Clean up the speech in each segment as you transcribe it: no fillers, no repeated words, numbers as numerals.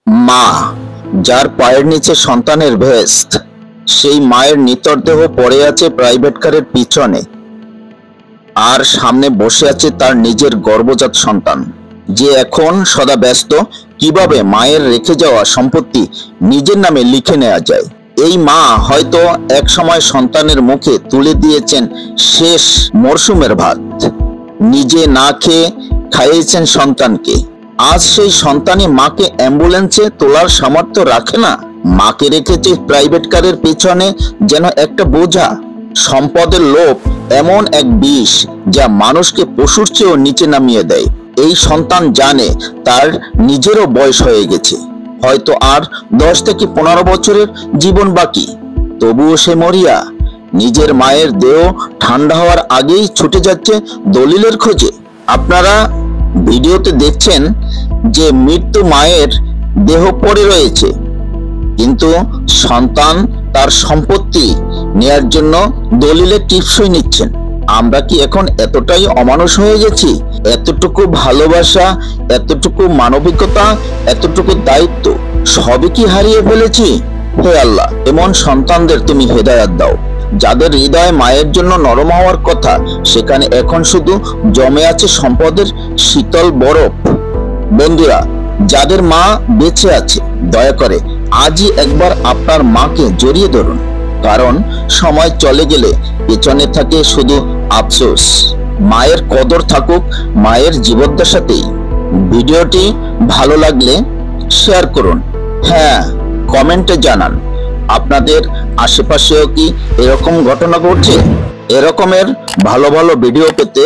মা যার পায়ের নিচে সন্তানের ভেস্ট, সেই মায়ের নিতরদেহ পড়ে আছে প্রাইভেট কারের পিছনে, আর সামনে বসে আছে তার নিজের গর্ভজাত সন্তান, যে এখন সদা ব্যস্ত কিভাবে মায়ের রেখে যাওয়া সম্পত্তি নিজের নামে লিখে নেওয়া যায়। এই মা হয়তো এক সময় সন্তানের মুখে তুলে দিয়েছেন শেষ মরশুমের ভাত, নিজে না খেয়ে খাইয়েছেন সন্তানকে। আজ সেই সন্তানই মাকে অ্যাম্বুলেন্সে তোলার সামর্থ্য রাখে না, মাকে রেখেছে প্রাইভেট কারের পেছনে যেন একটা বোঝা। সম্পদের লোভ এমন এক বিষ যা মানুষকে পশুর চেয়েও নিচে নামিয়ে দেয়। এই সন্তান জানে তার নিজেরও বয়স হয়ে গেছে, হয়তো আর 10 থেকে 15 বছরের জীবন বাকি, তবুও সে মরিয়া নিজের মায়ের দেহ ঠান্ডা হওয়ার আগেই ছুটে যাচ্ছে দলিলের খোঁজে। আপনারা ভিডিওতে দেখছেন যে মৃত্যু মায়ের দেহ পড়ে রয়েছে, কিন্তু সন্তান তার সম্পত্তি নেয়ার জন্য দলিলের টিপসই নিচ্ছেন। আমরা কি এখন এতটাই অমানুষ হয়ে গেছি? এতটুকু ভালোবাসা, এতটুকু মানবিকতা, এতটুকু দায়িত্ব সবই কি হারিয়ে ফেলেছি? হে আল্লাহ, এমন সন্তানদের তুমি হেদায়েত দাও, যাদের হৃদয় মায়ের জন্য নরম হওয়ার কথা, সেখানে এখন শুধু জমে আছে সম্পদের শীতল বরফ। বন্ধুরা, যাদের মা বেঁচে আছে, দয়া করে আজই একবার আপনার মাকে জড়িয়ে ধরুন, কারণ সময় চলে গেলে পেছনে থাকে শুধু আফসোস। মায়ের কদর থাকুক মায়ের জীবদ্দশাতেই। ভিডিওটি ভালো লাগলে শেয়ার করুন, হ্যাঁ কমেন্টে জানান আপনাদের আশেপাশেও কি এরকম ঘটনা ঘটছে। এরকমের ভালো ভালো ভিডিও পেতে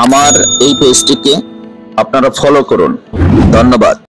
আমার এই পেজটিকে আপনারা ফলো করুন। ধন্যবাদ।